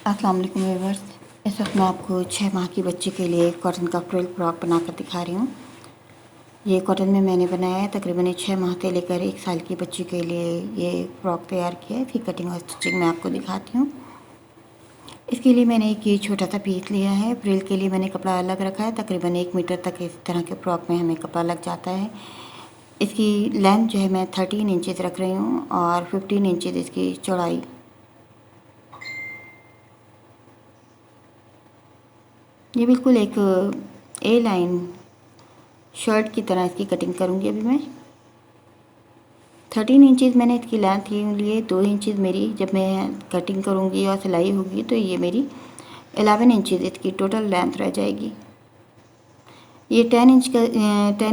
अस्सलाम वालेकुम व्यूअर्स। इस वक्त मैं आपको 6 माह की बच्ची के लिए कॉटन का फ्रिल फ्रॉक बनाकर दिखा रही हूँ। ये कॉटन में मैंने बनाया है। तकरीबन 6 माह से लेकर 1 साल की बच्ची के लिए ये फ्रॉक तैयार किया है। इसकी कटिंग और स्टिचिंग मैं आपको दिखाती हूँ। इसके लिए मैंने एक ये छोटा सा पीस लिया है। फ्रिल के लिए मैंने कपड़ा अलग रखा है। तकरीबन 1 मीटर तक इस तरह के फ्रॉक में हमें कपड़ा लग जाता है। इसकी लेंथ जो है मैं 13 इंचज़ रख रही हूँ और 15 इंचज़ इसकी चौड़ाई। ये बिल्कुल एक ए लाइन शर्ट की तरह इसकी कटिंग करूँगी अभी मैं। 13 इंचज़ मैंने इसकी लेंथ लिए। 2 इंचज़ मेरी जब मैं कटिंग करूँगी और सिलाई होगी तो ये मेरी 11 इंचज़ इसकी टोटल लेंथ रह जाएगी। ये 10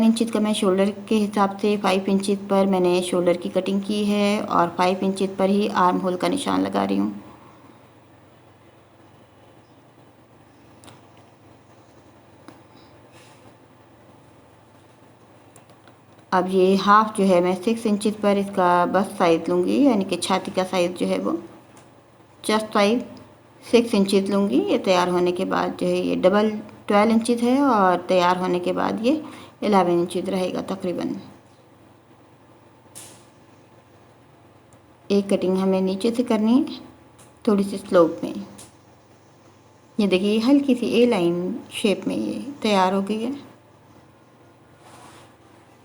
इंचज़ का मैं शोल्डर के हिसाब से 5 इंचज़ पर मैंने शोल्डर की कटिंग की है और 5 इंचज़ पर ही आर्म होल का निशान लगा रही हूँ। अब ये हाफ जो है मैं 6 इंचज़ पर इसका बस साइज़ लूँगी, यानी कि छाती का साइज़ जो है वो चेस्ट साइज़ 6 इंचज़ लूँगी। ये तैयार होने के बाद जो है ये डबल 12 इंचज़ है और तैयार होने के बाद ये 11 इंचज़ रहेगा तकरीबन। एक कटिंग हमें नीचे से करनी है, थोड़ी सी स्लोप में। ये देखिए हल्की सी ए लाइन शेप में ये तैयार हो गई है।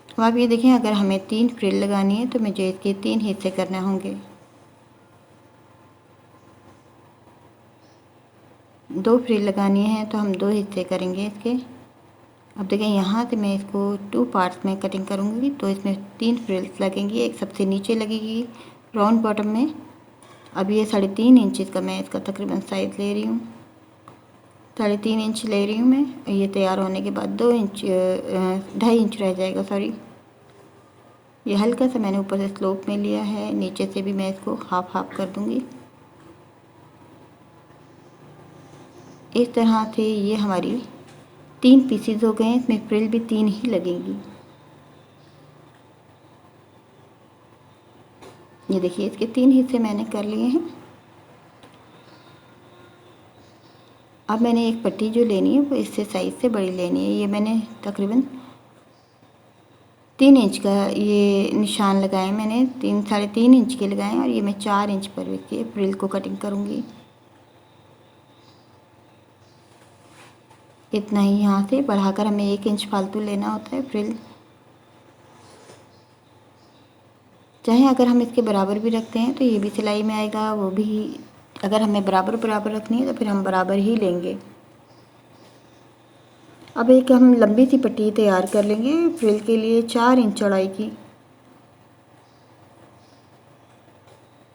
अब आप ये देखें, अगर हमें 3 फ्रिल लगानी है तो मुझे इसके 3 हिस्से करने होंगे। 2 फ्रिल लगानी है तो हम 2 हिस्से करेंगे इसके। अब देखें, यहाँ से मैं इसको 2 पार्ट्स में कटिंग करूँगी तो इसमें 3 फ्रिल्स लगेंगी। एक सबसे नीचे लगेगी राउंड बॉटम में। अब ये 3.5 इंचज़ का मैं इसका तकरीबन साइज़ ले रही हूँ। 3.5 इंच ले रही हूँ मैं। ये तैयार होने के बाद 2 इंच 2.5 इंच रह जाएगा, सॉरी। ये हल्का सा मैंने ऊपर से स्लोप में लिया है, नीचे से भी मैं इसको हाफ हाफ कर दूँगी। इस तरह से ये हमारी 3 पीसीज हो गए हैं। इसमें फ्रिल भी 3 ही लगेंगी। ये देखिए इसके 3 हिस्से मैंने कर लिए हैं। अब मैंने एक पट्टी जो लेनी है वो इससे साइज़ से बड़ी लेनी है। ये मैंने तकरीबन 3 इंच का ये निशान लगाए मैंने, 3-3.5 इंच के लगाए और ये मैं 4 इंच पर इसके फ्रिल को कटिंग करूँगी। इतना ही यहाँ से बढ़ाकर हमें 1 इंच फालतू लेना होता है फ्रिल। चाहे अगर हम इसके बराबर भी रखते हैं तो ये भी सिलाई में आएगा, वो भी अगर हमें बराबर बराबर रखनी है तो फिर हम बराबर ही लेंगे। अब एक हम लंबी सी पट्टी तैयार कर लेंगे फ्रिल के लिए 4 इंच चौड़ाई की।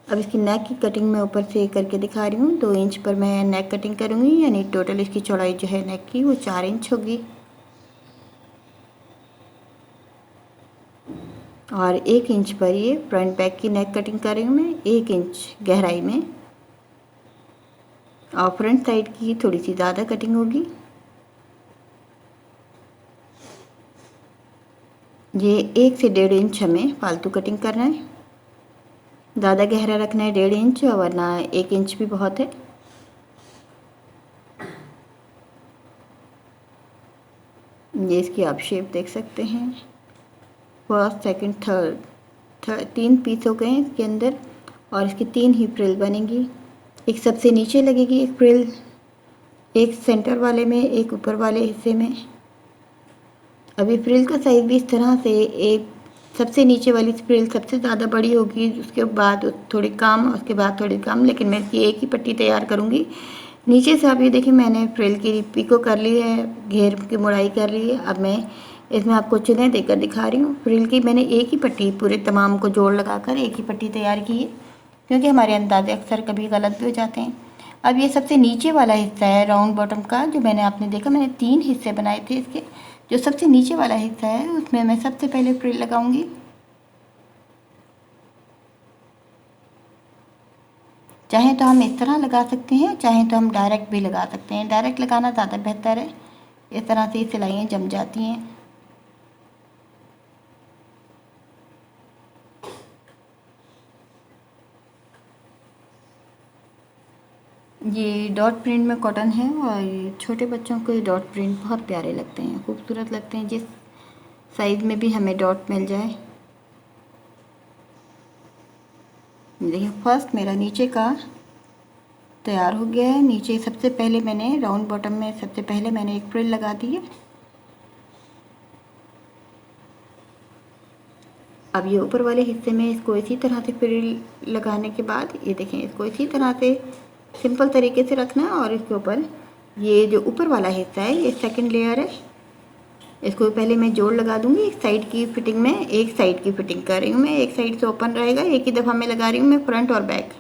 अब इसकी नेक की कटिंग मैं ऊपर से करके दिखा रही हूँ। 2 इंच पर मैं नेक कटिंग करूँगी, यानी टोटल इसकी चौड़ाई जो है नेक की वो 4 इंच होगी। और 1 इंच पर ये फ्रंट बैक की नेक कटिंग कर रही हूँ मैं, 1 इंच गहराई में। और फ्रंट साइड की थोड़ी सी ज़्यादा कटिंग होगी। ये 1 से 1.5 इंच हमें फालतू कटिंग करना है। ज़्यादा गहरा रखना है 1.5 इंच, वरना 1 इंच भी बहुत है। ये इसकी आप शेप देख सकते हैं। फर्स्ट, सेकंड, थर्ड 3 पीस हो गए हैं इसके अंदर और इसकी 3 ही फ्रिल बनेगी। एक सबसे नीचे लगेगी एक फ्रिल, एक सेंटर वाले में, एक ऊपर वाले हिस्से में। अभी फ्रिल का साइज़ भी इस तरह से, एक सबसे नीचे वाली फ्रिल सबसे ज़्यादा बड़ी होगी, उसके बाद थोड़ी कम, उसके बाद थोड़ी कम, लेकिन मैं इसकी एक ही पट्टी तैयार करूँगी। नीचे से आप ये देखिए मैंने फ्रिल की पिको कर ली है, घेर की मुड़ाई कर ली है। अब मैं इसमें आपको चुने देकर दिखा रही हूँ। फ्रिल की मैंने एक ही पट्टी पूरे तमाम को जोड़ लगाकर एक ही पट्टी तैयार की है, क्योंकि हमारे अंदाजे अक्सर कभी गलत भी हो जाते हैं। अब ये सबसे नीचे वाला हिस्सा है राउंड बॉटम का, जो मैंने आपने देखा मैंने 3 हिस्से बनाए थे इसके। जो सबसे नीचे वाला हिस्सा है उसमें मैं सबसे पहले फ्रिल लगाऊंगी। चाहे तो हम इस तरह लगा सकते हैं, चाहे तो हम डायरेक्ट भी लगा सकते हैं। डायरेक्ट लगाना ज़्यादा बेहतर है, इस तरह से सिलाइयाँ जम जाती हैं। ये डॉट प्रिंट में कॉटन है और ये छोटे बच्चों को ये डॉट प्रिंट बहुत प्यारे लगते हैं, खूबसूरत लगते हैं, जिस साइज़ में भी हमें डॉट मिल जाए। देखिए फर्स्ट मेरा नीचे का तैयार हो गया है। नीचे सबसे पहले मैंने राउंड बॉटम में सबसे पहले मैंने एक फ्रिल लगा दी है। अब ये ऊपर वाले हिस्से में इसको इसी तरह से फ्रिल लगाने के बाद ये देखें, इसको इसी तरह से सिंपल तरीके से रखना है और इसके ऊपर ये जो ऊपर वाला हिस्सा है ये सेकंड लेयर है, इसको पहले मैं जोड़ लगा दूंगी। एक साइड की फिटिंग में, एक साइड की फिटिंग कर रही हूँ मैं, एक साइड से ओपन रहेगा, एक ही दफ़ा मैं लगा रही हूँ मैं फ्रंट और बैक।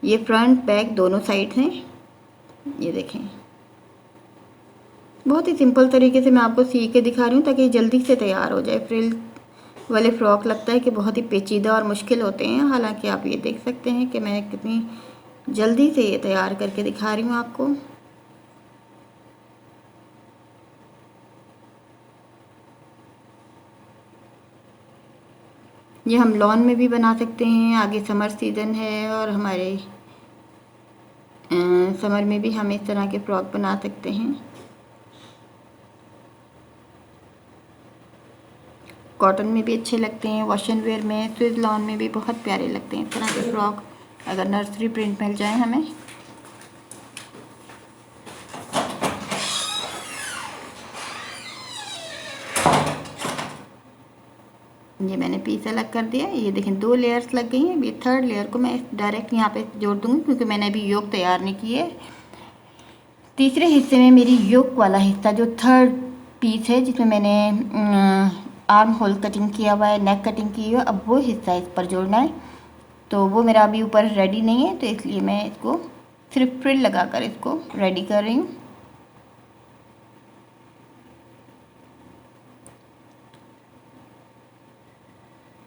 ये फ्रंट बैक दोनों साइड हैं। ये देखें बहुत ही सिंपल तरीके से मैं आपको सी के दिखा रही हूँ ताकि जल्दी से तैयार हो जाए। फ्रिल वाले फ्रॉक लगता है कि बहुत ही पेचीदा और मुश्किल होते हैं, हालांकि आप ये देख सकते हैं कि मैं कितनी जल्दी से ये तैयार करके दिखा रही हूँ आपको। ये हम लॉन में भी बना सकते हैं, आगे समर सीज़न है और हमारे समर में भी हम इस तरह के फ्रॉक बना सकते हैं। कॉटन में भी अच्छे लगते हैं, वॉश एंड वेयर में, स्विज लॉन में भी बहुत प्यारे लगते हैं इस तरह के फ्रॉक, अगर नर्सरी प्रिंट मिल जाए हमें। ये मैंने पीस अलग कर दिया। ये देखें 2 लेयर्स लग गई हैं। ये थर्ड लेयर को मैं डायरेक्ट यहाँ पे जोड़ दूँगी क्योंकि मैंने अभी योक तैयार नहीं की है। तीसरे हिस्से में मेरी योक वाला हिस्सा जो थर्ड पीस है जिसमें मैंने आर्म होल कटिंग किया हुआ है, नेक कटिंग की हुई है, अब वो हिस्सा इस पर जोड़ना है। तो वो मेरा अभी ऊपर रेडी नहीं है, तो इसलिए मैं इसको सिर्फ फ्रिल लगाकर इसको रेडी कर रही हूँ।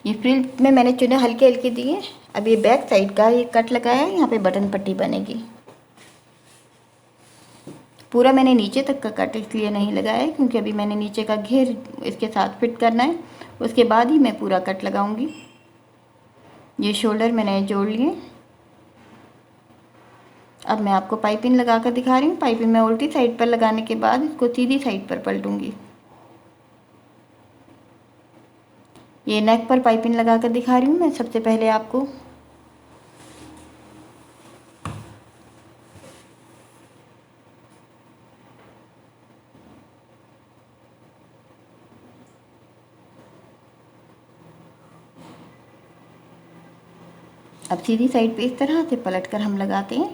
ये फ्रिल में मैंने चुने हल्के हल्के दिए। अब ये बैक साइड का ये कट लगाया है, यहाँ पे बटन पट्टी बनेगी। पूरा मैंने नीचे तक का कट इसलिए नहीं लगाया है क्योंकि अभी मैंने नीचे का घेर इसके साथ फिट करना है, उसके बाद ही मैं पूरा कट लगाऊंगी। ये शोल्डर मैंने जोड़ लिए। अब मैं आपको पाइपिंग लगा कर दिखा रही हूँ। पाइपिंग मैं उल्टी साइड पर लगाने के बाद इसको सीधी साइड पर पलटूंगी। ये नेक पर पाइपिंग लगा कर दिखा रही हूँ मैं सबसे पहले आपको। अब सीधी साइड पे इस तरह से पलट कर हम लगाते हैं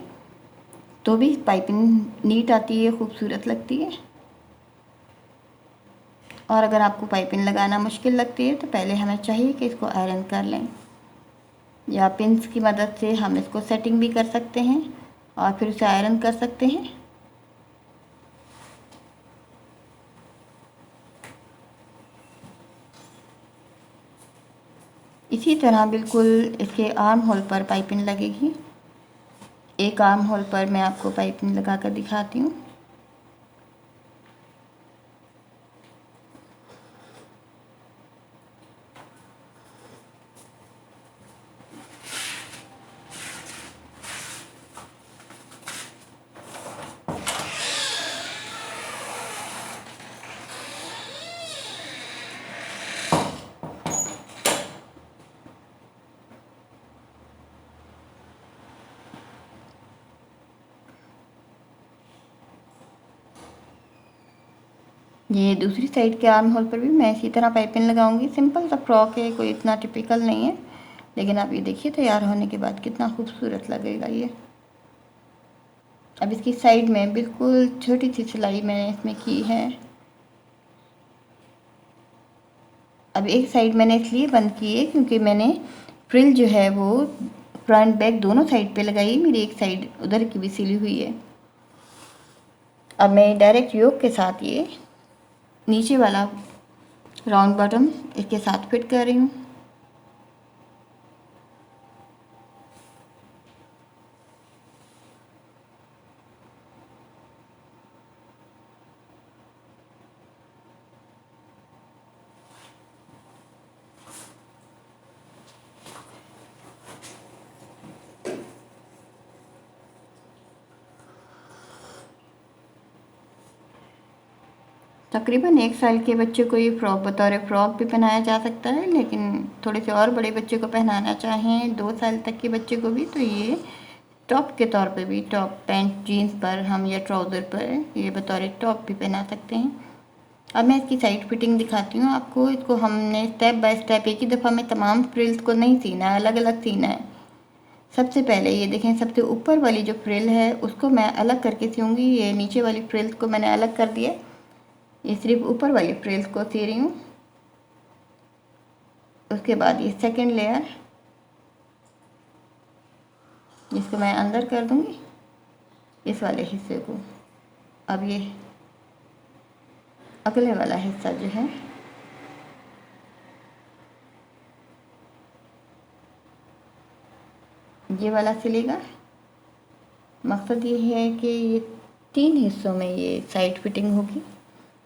तो भी पाइपिंग नीट आती है, खूबसूरत लगती है। और अगर आपको पाइपिंग लगाना मुश्किल लगती है तो पहले हमें चाहिए कि इसको आयरन कर लें, या पिंस की मदद से हम इसको सेटिंग भी कर सकते हैं और फिर उसे आयरन कर सकते हैं। इसी तरह बिल्कुल इसके आर्म होल पर पाइपिंग लगेगी। एक आर्म होल पर मैं आपको पाइपिंग लगा कर दिखाती हूँ। ये दूसरी साइड के आर्म होल पर भी मैं इसी तरह पाइपिंग लगाऊंगी। सिंपल सा फ्रॉक है, कोई इतना टिपिकल नहीं है, लेकिन आप ये देखिए तैयार होने के बाद कितना खूबसूरत लगेगा ये। अब इसकी साइड में बिल्कुल छोटी सी सिलाई मैंने इसमें की है। अब एक साइड मैंने इसलिए बंद की है क्योंकि मैंने फ्रिल जो है वो फ्रंट बैक दोनों साइड पे लगाई, मेरी एक साइड उधर की भी सिली हुई है। अब मैं डायरेक्ट योक के साथ ये नीचे वाला राउंड बॉटम इसके साथ फिट कर रही हूँ। तकरीबन 1 साल के बच्चे को ये फ्रॉक बतौर फ्रॉक भी पहनाया जा सकता है, लेकिन थोड़े से और बड़े बच्चे को पहनाना चाहें 2 साल तक के बच्चे को भी, तो ये टॉप के तौर पे भी, टॉप पैंट जीन्स पर हम या ट्राउज़र पर ये बतौर टॉप भी पहना सकते हैं। अब मैं इसकी साइड फिटिंग दिखाती हूँ आपको। इसको हमने स्टेप बाय स्टेप एक ही दफ़ा में तमाम फ्रिल्स को नहीं सीना है, अलग अलग सीना है। सबसे पहले ये देखें, सबसे ऊपर वाली जो फ्रिल है उसको मैं अलग करके सीऊँगी। ये नीचे वाली फ्रिल्स को मैंने अलग कर दिया, ये सिर्फ ऊपर वाली फ्रिल्स को सी रही हूँ। उसके बाद ये सेकंड लेयर, इसको मैं अंदर कर दूँगी इस वाले हिस्से को। अब ये अगले वाला हिस्सा जो है ये वाला सिलेगा। मकसद ये है कि ये 3 हिस्सों में ये साइड फिटिंग होगी,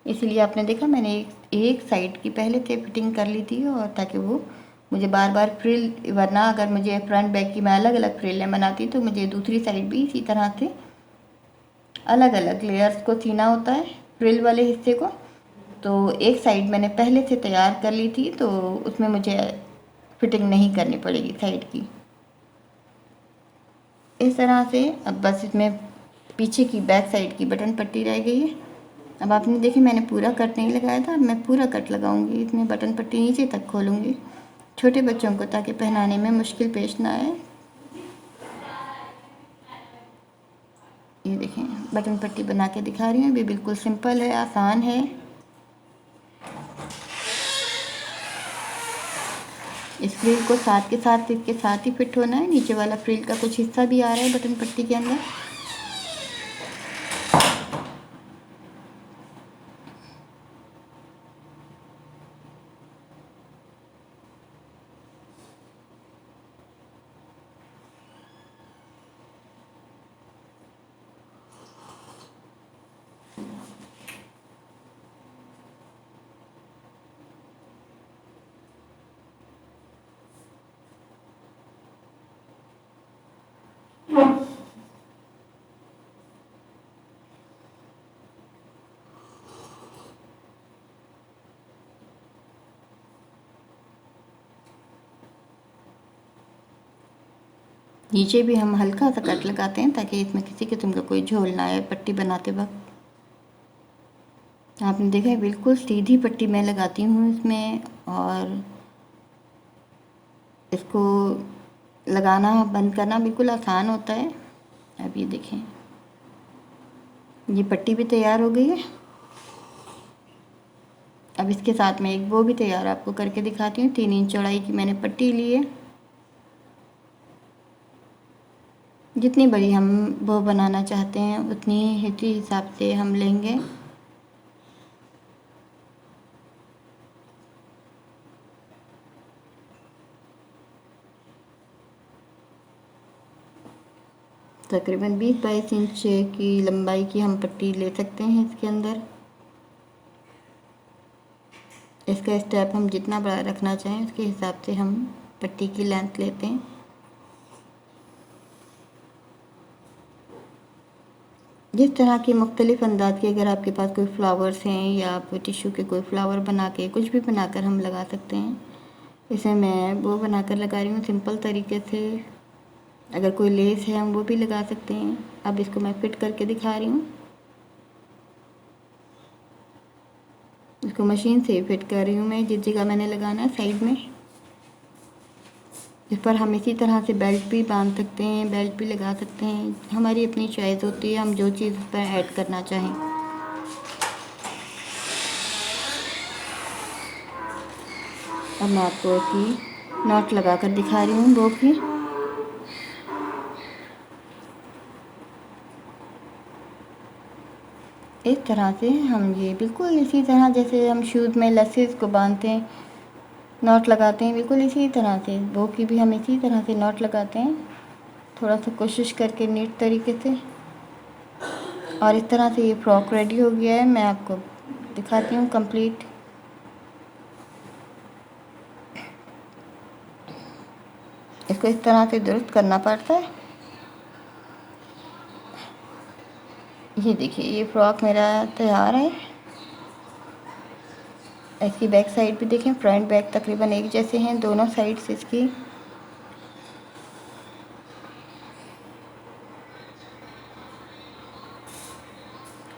इसलिए आपने देखा मैंने एक साइड की पहले से फिटिंग कर ली थी, और ताकि वो मुझे बार बार फ्रिल, वरना अगर मुझे फ्रंट बैक की मैं अलग अलग फ्रिलें बनाती तो मुझे दूसरी साइड भी इसी तरह से अलग अलग लेयर्स को सीना होता है फ्रिल वाले हिस्से को। तो एक साइड मैंने पहले से तैयार कर ली थी, तो उसमें मुझे फिटिंग नहीं करनी पड़ेगी साइड की। इस तरह से अब बस इसमें पीछे की बैक साइड की बटन पट्टी रह गई है। अब आपने देखी मैंने पूरा कट नहीं लगाया था, अब मैं पूरा कट लगाऊंगी। इसमें बटन पट्टी नीचे तक खोलूंगी छोटे बच्चों को, ताकि पहनाने में मुश्किल पेश ना आए। ये देखें, बटन पट्टी बना के दिखा रही हूँ, ये बिल्कुल सिंपल है, आसान है। इस फ्रिल को साथ के साथ इसके साथ ही फिट होना है। नीचे वाला फ्रिल का कुछ हिस्सा भी आ रहा है बटन पट्टी के अंदर। नीचे भी हम हल्का सा कट लगाते हैं ताकि इसमें किसी किस्म का कोई झोल ना आए पट्टी बनाते वक्त। आपने देखा है बिल्कुल सीधी पट्टी मैं लगाती हूँ इसमें, और इसको लगाना बंद करना बिल्कुल आसान होता है। अब ये देखें, ये पट्टी भी तैयार हो गई है। अब इसके साथ में एक बो भी तैयार आपको करके दिखाती हूँ। 3 इंच चौड़ाई की मैंने पट्टी ली है। जितनी बड़ी हम बो बनाना चाहते हैं उतनी ही हिसाब से हम लेंगे। तकरीबन 20-22 इंच की लंबाई की हम पट्टी ले सकते हैं इसके अंदर। इसका स्टेप हम जितना बड़ा रखना चाहें उसके हिसाब से हम पट्टी की लेंथ लेते हैं। जिस तरह के मुख्तलिफ़ अंदाज के अगर आपके पास कोई फ्लावर्स हैं, या आप टिश्यू के कोई फ्लावर बना के कुछ भी बनाकर हम लगा सकते हैं। इसे मैं वो बनाकर लगा रही हूँ सिंपल तरीके से। अगर कोई लेस है हम वो भी लगा सकते हैं। अब इसको मैं फिट करके दिखा रही हूँ। इसको मशीन से फिट कर रही हूँ मैं, जिस जगह मैंने लगाना है साइड में। इस पर हम इसी तरह से बेल्ट भी बांध सकते हैं, बेल्ट भी लगा सकते हैं। हमारी अपनी चॉइस होती है, हम जो चीज़ इस पर ऐड करना चाहें। अब मैं आपको इसकी नॉट लगा कर दिखा रही हूँ बो की। इस तरह से हम ये बिल्कुल इसी तरह जैसे हम शूज़ में लस्सीज़ को बांधते हैं, नॉट लगाते हैं, बिल्कुल इसी तरह से बो की भी हम इसी तरह से नॉट लगाते हैं। थोड़ा सा कोशिश करके नीट तरीके से। और इस तरह से ये फ्रॉक रेडी हो गया है। मैं आपको दिखाती हूँ कंप्लीट। इसको इस तरह से दुरुस्त करना पड़ता है। ये देखिए, ये फ्रॉक मेरा तैयार है। इसकी बैक साइड भी देखें, फ्रंट बैक तकरीबन एक जैसे हैं दोनों साइड्स इसकी।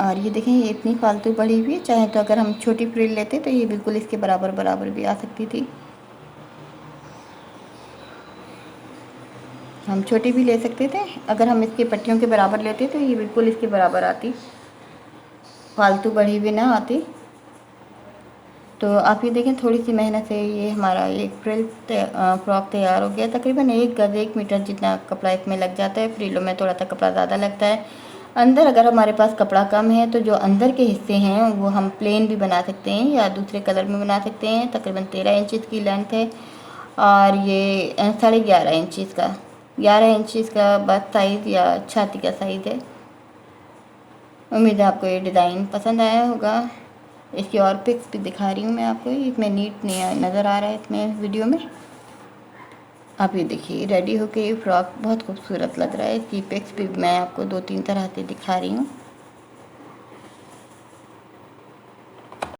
और ये देखें, ये इतनी फालतू पड़ी हुई है, चाहे तो अगर हम छोटी फ्रिल लेते तो ये बिल्कुल इसके बराबर बराबर भी आ सकती थी। हम छोटी भी ले सकते थे, अगर हम इसकी पट्टियों के बराबर लेते तो ये बिल्कुल इसके बराबर आती, फालतू बढ़ी हुई ना आती। तो आप ये देखें, थोड़ी सी मेहनत से ये हमारा एक फ्रिल फ्रॉक तैयार हो गया। तकरीबन 1 गज 1 मीटर जितना कपड़ा इसमें लग जाता है। फ्रिलों में थोड़ा सा कपड़ा ज़्यादा लगता है। अंदर अगर हमारे पास कपड़ा कम है तो जो अंदर के हिस्से हैं वो हम प्लेन भी बना सकते हैं या दूसरे कलर में बना सकते हैं। तकरीबन 13 इंचज़ की लेंथ है और ये 11.5 इंचज़ का 11 इंचज़ का बस साइज़ या छाती का साइज़ है। उम्मीद है आपको ये डिज़ाइन पसंद आया होगा। इसकी और पिक्स भी दिखा रही हूँ मैं आपको, इसमें नीट नहीं नज़र आ रहा है इसमें वीडियो में। आप ये देखिए, रेडी होके ये फ्रॉक बहुत खूबसूरत लग रहा है। इसकी पिक्स भी मैं आपको 2-3 तरह से दिखा रही हूँ।